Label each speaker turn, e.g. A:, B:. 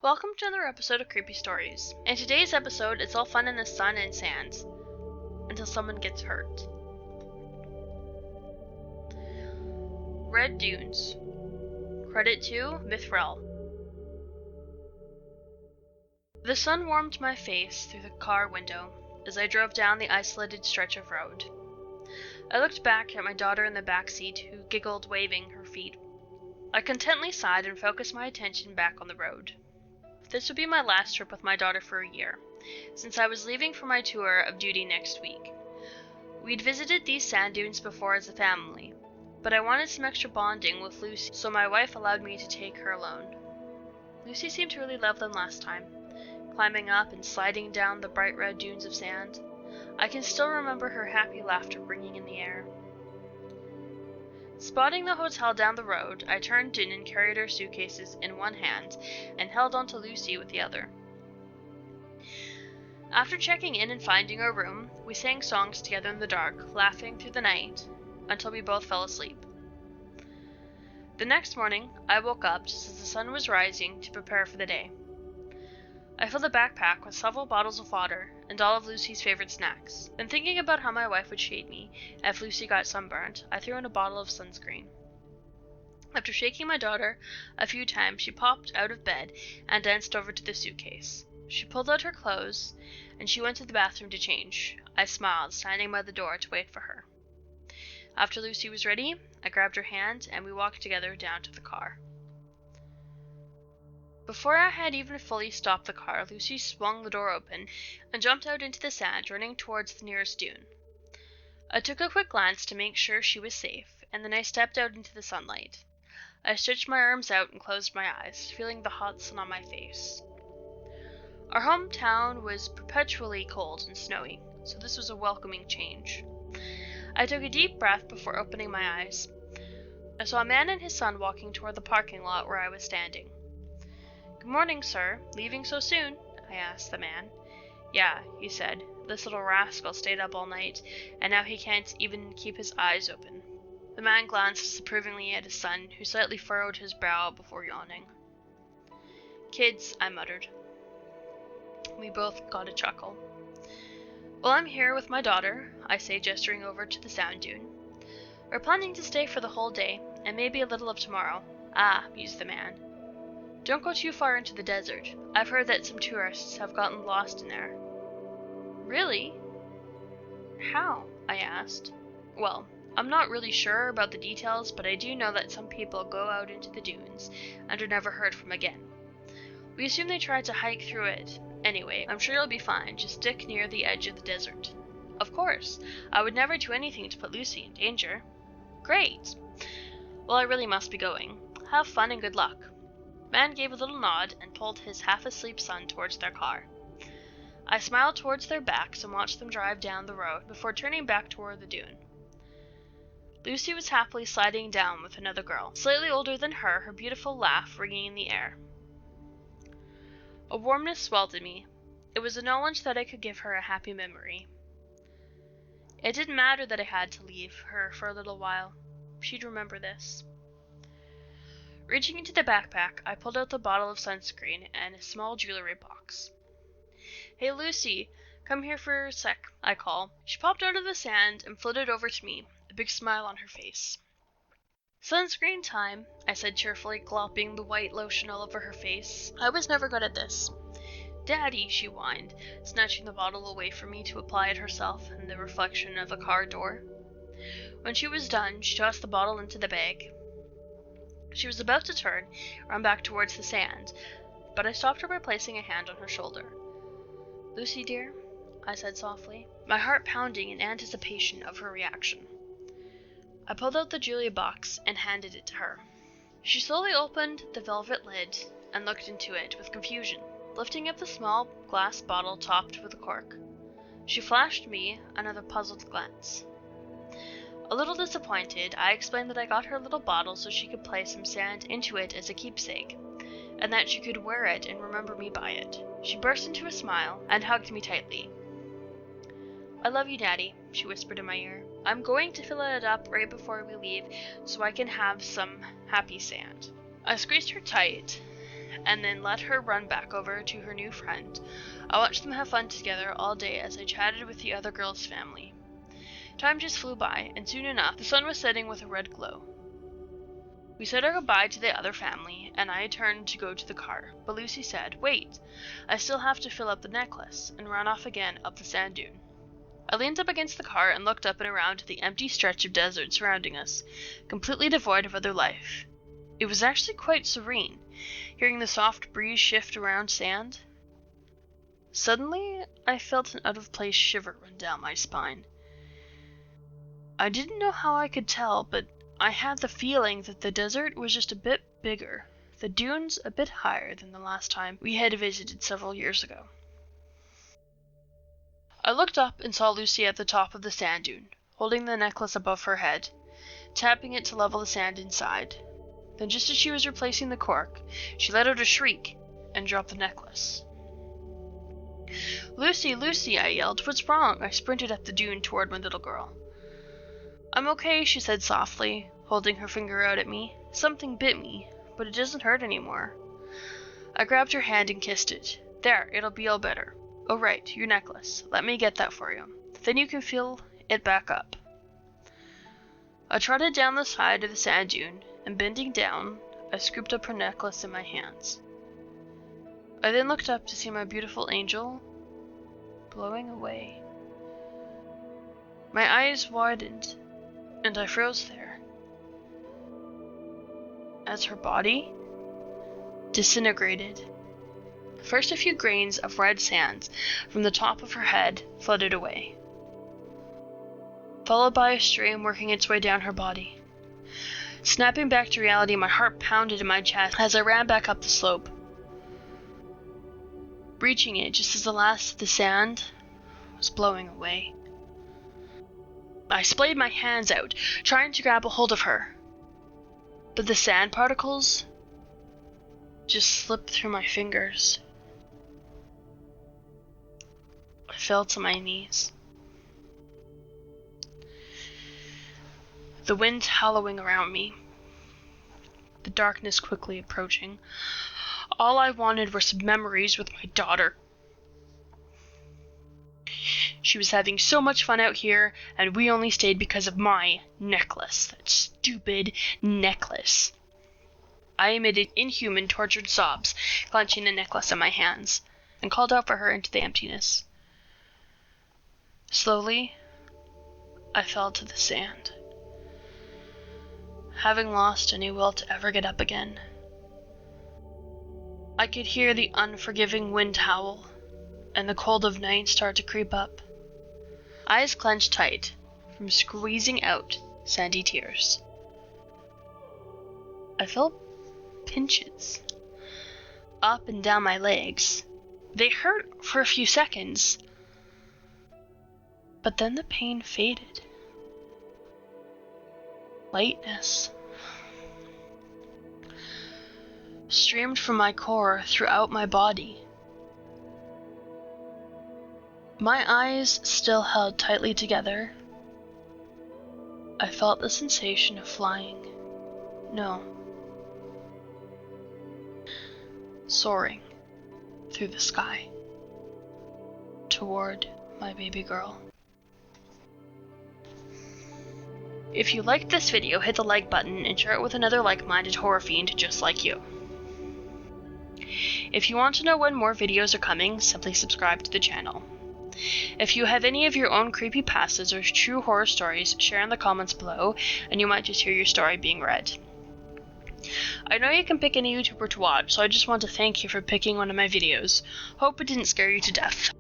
A: Welcome to another episode of Creepy Stories. In today's episode, it's all fun in the sun and sand until someone gets hurt. Red Dunes. Credit to Mithril. The sun warmed my face through the car window as I drove down the isolated stretch of road. I looked back at my daughter in the back seat, who giggled, waving her feet. I contently sighed and focused my attention back on the road. This would be my last trip with my daughter for a year, since I was leaving for my tour of duty next week. We'd visited these sand dunes before as a family, but I wanted some extra bonding with Lucy, so my wife allowed me to take her alone. Lucy seemed to really love them last time, climbing up and sliding down the bright red dunes of sand. I can still remember her happy laughter ringing in the air. Spotting the hotel down the road, I turned in and carried our suitcases in one hand and held onto Lucy with the other. After checking in and finding our room, we sang songs together in the dark, laughing through the night until we both fell asleep. The next morning, I woke up just as the sun was rising to prepare for the day. I filled a backpack with several bottles of water and all of Lucy's favorite snacks. And thinking about how my wife would shade me if Lucy got sunburnt, I threw in a bottle of sunscreen. After shaking my daughter a few times, she popped out of bed and danced over to the suitcase. She pulled out her clothes and she went to the bathroom to change. I smiled, standing by the door to wait for her. After Lucy was ready, I grabbed her hand and we walked together down to the car. Before I had even fully stopped the car, Lucy swung the door open and jumped out into the sand, running towards the nearest dune. I took a quick glance to make sure she was safe, and then I stepped out into the sunlight. I stretched my arms out and closed my eyes, feeling the hot sun on my face. Our hometown was perpetually cold and snowy, so this was a welcoming change. I took a deep breath before opening my eyes. I saw a man and his son walking toward the parking lot where I was standing. "Good morning, sir. Leaving so soon?" I asked the man. "Yeah," he said. "This little rascal stayed up all night, and now he can't even keep his eyes open." The man glanced disapprovingly at his son, who slightly furrowed his brow before yawning. "Kids," I muttered. We both got a chuckle. "Well, I'm here with my daughter," I say, gesturing over to the sand dune. "We're planning to stay for the whole day, and maybe a little of tomorrow." "Ah," mused the man. "Don't go too far into the desert. I've heard that some tourists have gotten lost in there." "Really? How?" I asked. "Well, I'm not really sure about the details, but I do know that some people go out into the dunes and are never heard from again. We assume they tried to hike through it. Anyway, I'm sure you'll be fine. Just stick near the edge of the desert." "Of course. I would never do anything to put Lucy in danger." "Great. Well, I really must be going. Have fun and good luck." Man gave a little nod and pulled his half-asleep son towards their car. I smiled towards their backs and watched them drive down the road before turning back toward the dune. Lucy was happily sliding down with another girl, slightly older than her beautiful laugh ringing in the air. A warmness swelled in me. It was the knowledge that I could give her a happy memory. It didn't matter that I had to leave her for a little while. She'd remember this. Reaching into the backpack, I pulled out the bottle of sunscreen and a small jewelry box. "Hey, Lucy, come here for a sec," I call. She popped out of the sand and floated over to me, a big smile on her face. "Sunscreen time," I said cheerfully, glopping the white lotion all over her face. I was never good at this. "Daddy," she whined, snatching the bottle away from me to apply it herself in the reflection of a car door. When she was done, she tossed the bottle into the bag. She was about to run back towards the sand, but I stopped her by placing a hand on her shoulder. "Lucy, dear," I said softly, my heart pounding in anticipation of her reaction. I pulled out the jewelry box and handed it to her. She slowly opened the velvet lid and looked into it with confusion, lifting up the small glass bottle topped with a cork. She flashed me another puzzled glance. A little disappointed, I explained that I got her a little bottle so she could place some sand into it as a keepsake, and that she could wear it and remember me by it. She burst into a smile and hugged me tightly. "I love you, Daddy," she whispered in my ear. "I'm going to fill it up right before we leave so I can have some happy sand." I squeezed her tight and then let her run back over to her new friend. I watched them have fun together all day as I chatted with the other girl's family. Time just flew by, and soon enough, the sun was setting with a red glow. We said our goodbye to the other family, and I turned to go to the car, but Lucy said, "Wait, I still have to fill up the necklace," and ran off again up the sand dune. I leaned up against the car and looked up and around the empty stretch of desert surrounding us, completely devoid of other life. It was actually quite serene, hearing the soft breeze shift around sand. Suddenly, I felt an out-of-place shiver run down my spine. I didn't know how I could tell, but I had the feeling that the desert was just a bit bigger, the dunes a bit higher than the last time we had visited several years ago. I looked up and saw Lucy at the top of the sand dune, holding the necklace above her head, tapping it to level the sand inside. Then just as she was replacing the cork, she let out a shriek and dropped the necklace. "Lucy, Lucy," I yelled. "What's wrong?" I sprinted up the dune toward my little girl. "I'm okay," she said softly, holding her finger out at me. "Something bit me, but it doesn't hurt anymore." I grabbed her hand and kissed it. "There, it'll be all better. Oh right, your necklace. Let me get that for you. Then you can fill it back up." I trotted down the side of the sand dune, and bending down, I scooped up her necklace in my hands. I then looked up to see my beautiful angel blowing away. My eyes widened, and I froze there, as her body disintegrated. First, a few grains of red sand from the top of her head floated away, followed by a stream working its way down her body. Snapping back to reality, my heart pounded in my chest as I ran back up the slope, reaching it just as the last of the sand was blowing away. I splayed my hands out, trying to grab a hold of her, but the sand particles just slipped through my fingers. I fell to my knees. The wind howling around me, the darkness quickly approaching. All I wanted were some memories with my daughter. She was having so much fun out here, and we only stayed because of my necklace. That stupid necklace. I emitted inhuman, tortured sobs, clenching the necklace in my hands, and called out for her into the emptiness. Slowly, I fell to the sand, having lost any will to ever get up again. I could hear the unforgiving wind howl, and the cold of night start to creep up. Eyes clenched tight from squeezing out sandy tears. I felt pinches up and down my legs. They hurt for a few seconds, but then the pain faded. Lightness streamed from my core throughout my body. My eyes still held tightly together. I felt the sensation of flying. No. Soaring through the sky toward my baby girl. If you liked this video, hit the like button and share it with another like-minded horror fiend just like you. If you want to know when more videos are coming, simply subscribe to the channel. If you have any of your own creepypastas or true horror stories, share in the comments below, and you might just hear your story being read. I know you can pick any YouTuber to watch, so I just want to thank you for picking one of my videos. Hope it didn't scare you to death.